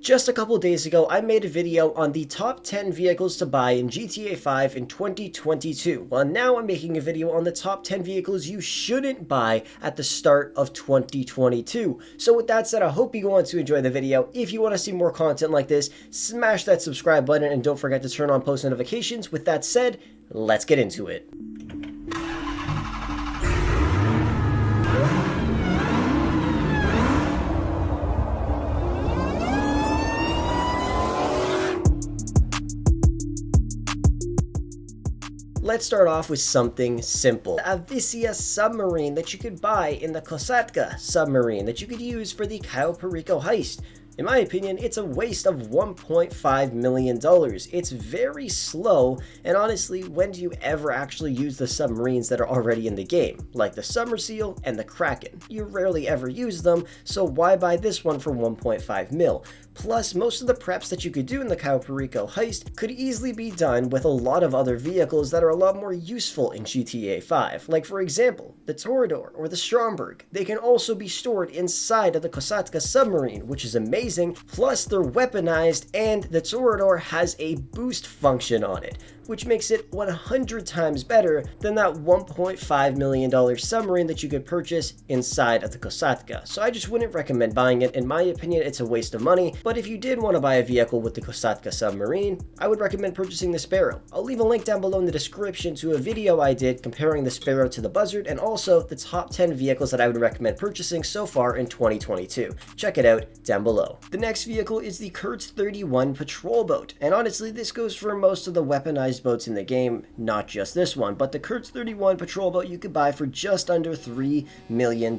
Just a couple days ago, I made a video on the top 10 vehicles to buy in GTA 5 in 2022. Well, now I'm making a video on the top 10 vehicles you shouldn't buy at the start of 2022. So with that said, I hope you go on to enjoy the video. If you want to see more content like this, smash that subscribe button and don't forget to turn on post notifications. With that said, let's get into it. Let's start off with something simple. A Visia submarine that you could buy in the Kosatka submarine that you could use for the Cayo Perico heist. In my opinion, it's a waste of $1.5 million. It's very slow, and honestly, when do you ever actually use the submarines that are already in the game? Like the Summer Seal and the Kraken. You rarely ever use them, so why buy this one for 1.5 mil? Plus, most of the preps that you could do in the Cayo Perico heist could easily be done with a lot of other vehicles that are a lot more useful in GTA 5. Like for example, the Toreador or the Stromberg. They can also be stored inside of the Kosatka submarine, which is amazing. Plus, they're weaponized, and the Toreador has a boost function on it, which makes it 100 times better than that $1.5 million submarine that you could purchase inside of the Kosatka. So I just wouldn't recommend buying it. In my opinion, it's a waste of money. But if you did want to buy a vehicle with the Kosatka submarine, I would recommend purchasing the Sparrow. I'll leave a link down below in the description to a video I did comparing the Sparrow to the Buzzard, and also the top 10 vehicles that I would recommend purchasing so far in 2022. Check it out down below. The next vehicle is the Kurtz 31 patrol boat, and honestly this goes for most of the weaponized boats in the game, not just this one, but the Kurtz 31 patrol boat you could buy for just under $3 million.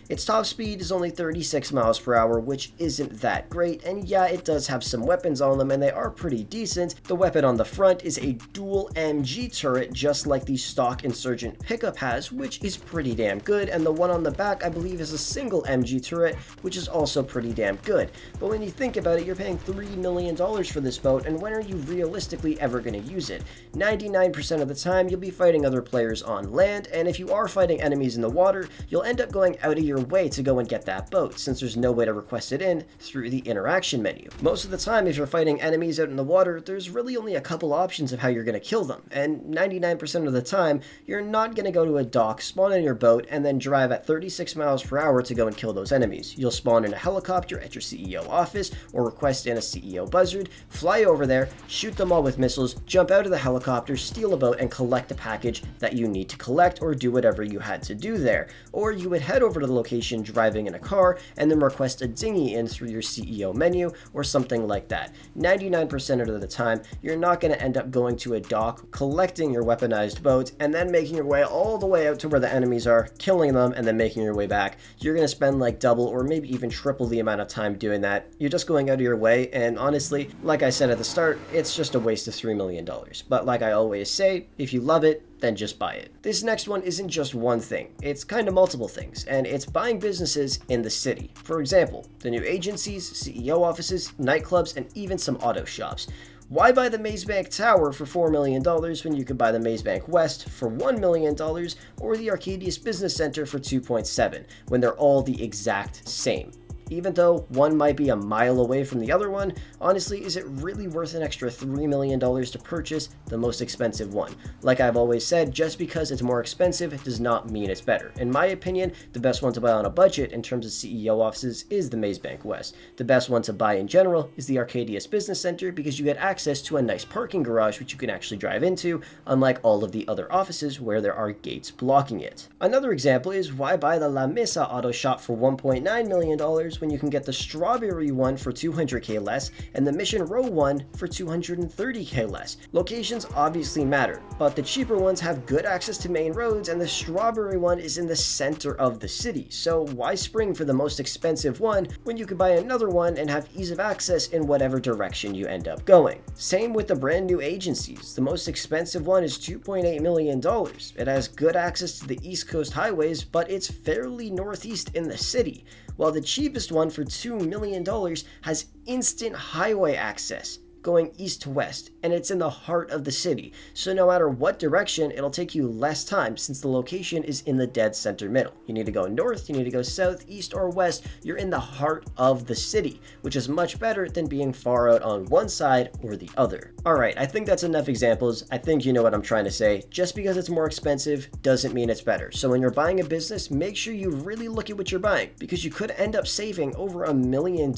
Its top speed is only 36 miles per hour, which isn't that great, and yeah, it does have some weapons on them, and they are pretty decent. The weapon on the front is a dual MG turret, just like the stock Insurgent pickup has, which is pretty damn good, and the one on the back, I believe, is a single MG turret, which is also pretty damn good. But when you think about it, you're paying $3 million for this boat, and when are you realistically ever going to use it? 99% of the time, you'll be fighting other players on land, and if you are fighting enemies in the water, you'll end up going out of your way to go and get that boat, since there's no way to request it in through the interaction menu. Most of the time, if you're fighting enemies out in the water, there's really only a couple options of how you're going to kill them, and 99% of the time, you're not going to go to a dock, spawn in your boat, and then drive at 36 miles per hour to go and kill those enemies. You'll spawn in a helicopter at your CEO office, or request in a CEO Buzzard, fly over there, shoot them all with missiles, jump out of the helicopter, steal a boat, and collect the package that you need to collect, or do whatever you had to do there. Or you would head over to the location driving in a car, and then request a dinghy in through your CEO menu, or something like that. 99% of the time, you're not going to end up going to a dock, collecting your weaponized boat, and then making your way all the way out to where the enemies are, killing them, and then making your way back. You're going to spend like double or maybe even triple the amount of time doing that. You're just going out of your way, and honestly, like I said at the start, it's just a waste of $3 million. But like I always say, if you love it, then just buy it. This next one isn't just one thing, it's kind of multiple things, and it's buying businesses in the city. For example, the new agencies, CEO offices, nightclubs, and even some auto shops. Why buy the Maze Bank Tower for $4 million when you could buy the Maze Bank West for $1 million, or the Arcadius Business Center for $2.7, when they're all the exact same? Even though one might be a mile away from the other one, honestly, is it really worth an extra $3 million to purchase the most expensive one? Like I've always said, just because it's more expensive does not mean it's better. In my opinion, the best one to buy on a budget in terms of CEO offices is the Maze Bank West. The best one to buy in general is the Arcadius Business Center, because you get access to a nice parking garage which you can actually drive into, unlike all of the other offices where there are gates blocking it. Another example is why buy the La Mesa auto shop for $1.9 million when you can get the Strawberry one for $200K less and the Mission Row one for $230K less. Locations obviously matter, but the cheaper ones have good access to main roads, and the Strawberry one is in the center of the city. So why spring for the most expensive one when you could buy another one and have ease of access in whatever direction you end up going? Same with the brand new agencies. The most expensive one is $2.8 million. It has good access to the East Coast highways, but it's fairly northeast in the city, while the cheapest one for $2 million has instant highway access. going east to west, and it's in the heart of the city. So no matter what direction, it'll take you less time since the location is in the dead center middle. You need to go north, you need to go south, east, or west. You're in the heart of the city, which is much better than being far out on one side or the other. Alright, I think that's enough examples. I think you know what I'm trying to say. Just because it's more expensive doesn't mean it's better. So when you're buying a business, make sure you really look at what you're buying, because you could end up saving over $1 million,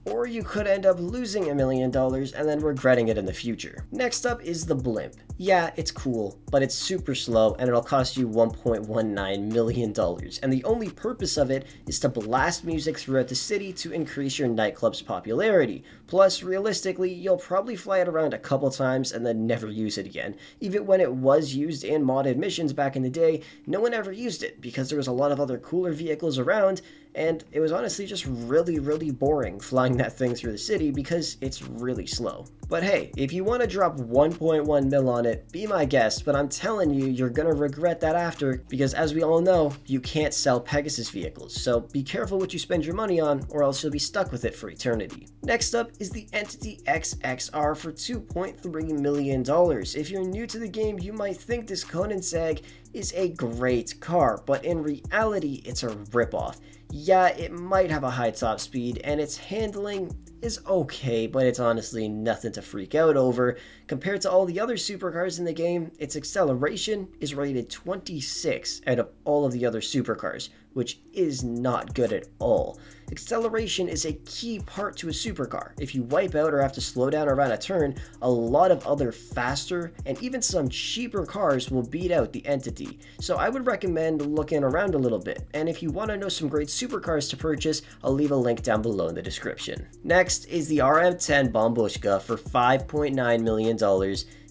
or you could end up losing $1 million and then regretting it in the future. Next up is the Blimp. Yeah, it's cool, but it's super slow and it'll cost you $1.19 million. And the only purpose of it is to blast music throughout the city to increase your nightclub's popularity. Plus, realistically, you'll probably fly it around a couple times and then never use it again. Even when it was used in modded missions back in the day, no one ever used it because there was a lot of other cooler vehicles around, and it was honestly just really boring flying that thing through the city because it's really slow. But hey, if you want to drop 1.1 mil on it, be my guest, but I'm telling you, you're gonna regret that after, because as we all know, you can't sell Pegasus vehicles, so be careful what you spend your money on, or else you'll be stuck with it for eternity. Next up is the Entity XXR for $2.3 million. If you're new to the game, you might think this Koenigsegg is a great car, but in reality, it's a ripoff. Yeah, it might have a high top speed, and its handling is okay, but it's honestly nothing to freak out over. Compared to all the other supercars in the game, its acceleration is rated 26 out of all of the other supercars, which is not good at all. Acceleration is a key part to a supercar. If you wipe out or have to slow down around a turn, a lot of other faster and even some cheaper cars will beat out the Entity. So I would recommend looking around a little bit, and if you want to know some great supercars to purchase, I'll leave a link down below in the description. Next is the RM10 Bombushka for $5.9 million.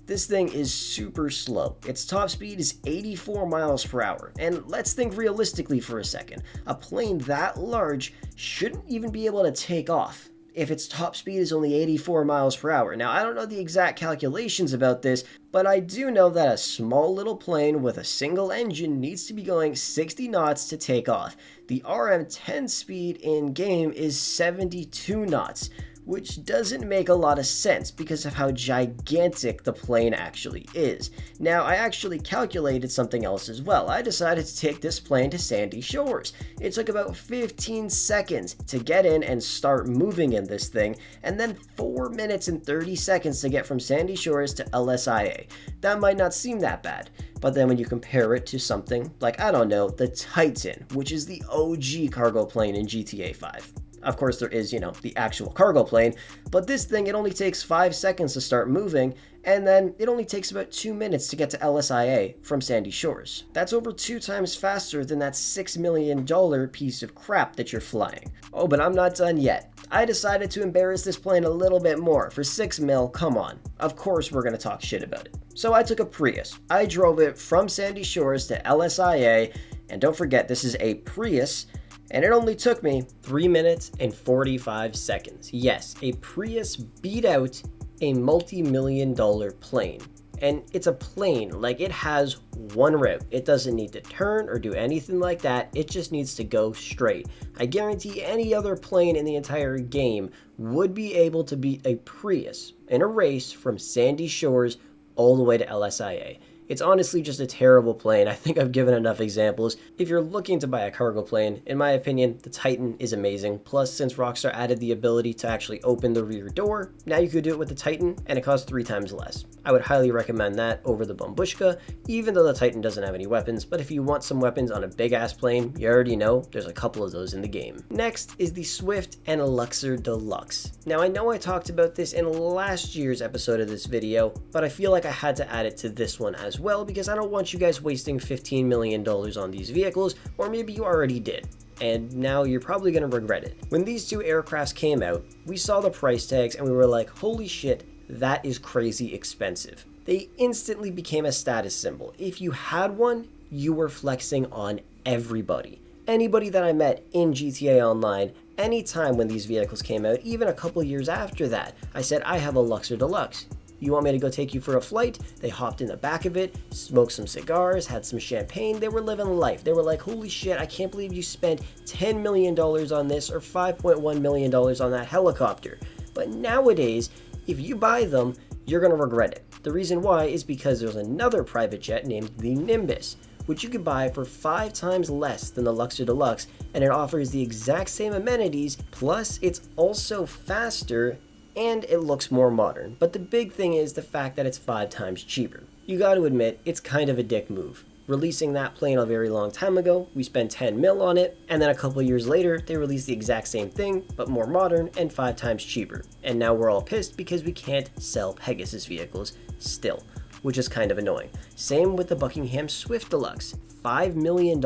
This thing is super slow. Its top speed is 84 miles per hour. And let's think realistically for a second. A plane that large shouldn't even be able to take off if its top speed is only 84 miles per hour. Now, I don't know the exact calculations about this, but I do know that a small little plane with a single engine needs to be going 60 knots to take off. The RM10 speed in game is 72 knots. Which doesn't make a lot of sense because of how gigantic the plane actually is. Now, I actually calculated something else as well. I decided to take this plane to Sandy Shores. It took about 15 seconds to get in and start moving in this thing, and then 4 minutes and 30 seconds to get from Sandy Shores to LSIA. That might not seem that bad, but then when you compare it to something like, I don't know, the Titan, which is the OG cargo plane in GTA 5. Of course, there is, the actual cargo plane, but this thing, it only takes 5 seconds to start moving, and then it only takes about 2 minutes to get to LSIA from Sandy Shores. That's over 2 times faster than that $6 million piece of crap that you're flying. Oh, but I'm not done yet. I decided to embarrass this plane a little bit more. For 6 mil, come on. Of course we're gonna talk shit about it. So I took a Prius. I drove it from Sandy Shores to LSIA, and don't forget, this is a Prius, and it only took me 3 minutes and 45 seconds. Yes, a Prius beat out a multi-million-dollar plane. And it's a plane, like it has one route. It doesn't need to turn or do anything like that. It just needs to go straight. I guarantee any other plane in the entire game would be able to beat a Prius in a race from Sandy Shores all the way to LSIA. It's honestly just a terrible plane. I think I've given enough examples. If you're looking to buy a cargo plane, in my opinion, the Titan is amazing. Plus, since Rockstar added the ability to actually open the rear door, now you could do it with the Titan, and it costs 3 times less. I would highly recommend that over the Bombushka, even though the Titan doesn't have any weapons, but if you want some weapons on a big-ass plane, you already know there's a couple of those in the game. Next is the Swift and Luxor Deluxe. Now, I know I talked about this in last year's episode of this video, but I feel like I had to add it to this one as well, because I don't want you guys wasting $15 million on these vehicles, or maybe you already did, and now you're probably going to regret it. When these two aircrafts came out, we saw the price tags and we were like, holy shit, that is crazy expensive. They instantly became a status symbol. If you had one, you were flexing on everybody. Anybody that I met in GTA Online, anytime when these vehicles came out, even a couple years after that, I said, I have a Luxor Deluxe. You want me to go take you for a flight? They hopped in the back of it, smoked some cigars, had some champagne. They were living life. They were like, holy shit, I can't believe you spent $10 million on this or $5.1 million on that helicopter. But nowadays, If you buy them, you're going to regret it. The reason why is because there's another private jet named the Nimbus, which you could buy for 5 times less than the Luxor Deluxe, and it offers the exact same amenities, plus it's also faster and it looks more modern. But the big thing is the fact that it's 5 times cheaper. You got to admit, it's kind of a dick move. Releasing that plane a very long time ago, we spent 10 mil on it, and then a couple years later, they released the exact same thing, but more modern and 5 times cheaper. And now we're all pissed because we can't sell Pegasus vehicles still, which is kind of annoying. Same with the Buckingham Swift Deluxe. $5 million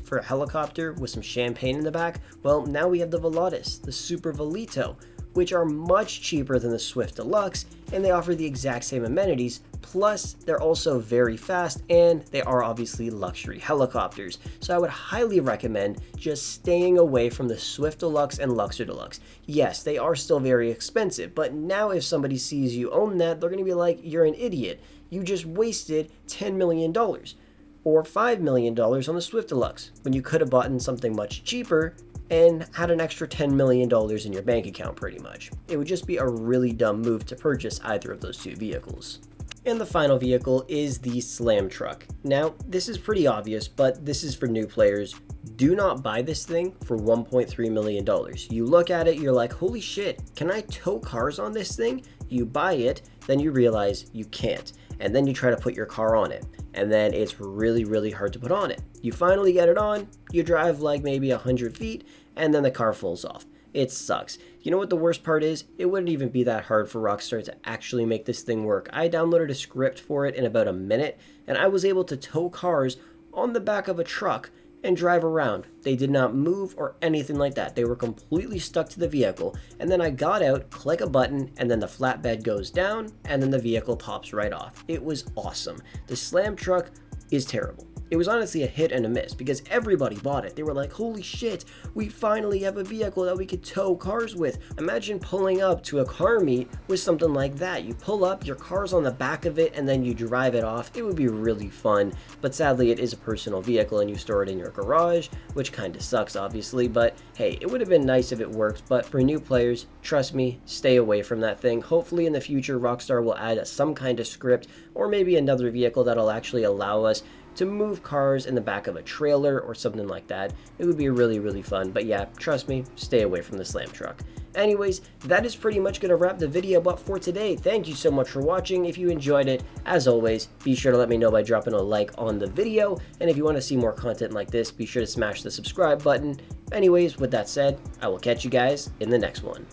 for a helicopter with some champagne in the back. Well, now we have the Volatus, the Super Velito, which are much cheaper than the Swift Deluxe, and they offer the exact same amenities, plus they're also very fast, and they are obviously luxury helicopters. So I would highly recommend just staying away from the Swift Deluxe and Luxor Deluxe. Yes, they are still very expensive, but now if somebody sees you own that, they're going to be like, you're an idiot. You just wasted $10 million. Or $5 million on the Swift Deluxe, when you could have bought something much cheaper and had an extra $10 million in your bank account pretty much. It would just be a really dumb move to purchase either of those two vehicles. And the final vehicle is the Slam Truck. Now, this is pretty obvious, but this is for new players. Do not buy this thing for $1.3 million. You look at it, you're like, holy shit, can I tow cars on this thing? You buy it, then you realize you can't. And then you try to put your car on it. And then it's really, really hard to put on it. You finally get it on, you drive like maybe 100 feet, and then the car falls off. It sucks. You know what the worst part is? It wouldn't even be that hard for Rockstar to actually make this thing work. I downloaded a script for it in about a minute, and I was able to tow cars on the back of a truck and drive around. They did not move or anything like that. They were completely stuck to the vehicle, and then I got out, click a button, and then the flatbed goes down, and then the vehicle pops right off. It was awesome. The Slam Truck is terrible. It was honestly a hit and a miss because everybody bought it. They were like, holy shit, we finally have a vehicle that we could tow cars with. Imagine pulling up to a car meet with something like that. You pull up, your car's on the back of it, and then you drive it off. It would be really fun, but sadly it is a personal vehicle and you store it in your garage, which kind of sucks obviously, but hey, it would have been nice if it worked. But for new players, trust me, stay away from that thing. Hopefully in the future Rockstar will add some kind of script or maybe another vehicle that'll actually allow us to move cars in the back of a trailer or something like that. It would be really, really fun. But yeah, trust me, stay away from the Slam Truck. Anyways, that is pretty much going to wrap the video up for today. Thank you so much for watching. If you enjoyed it, as always, be sure to let me know by dropping a like on the video. And if you want to see more content like this, be sure to smash the subscribe button. Anyways, with that said, I will catch you guys in the next one.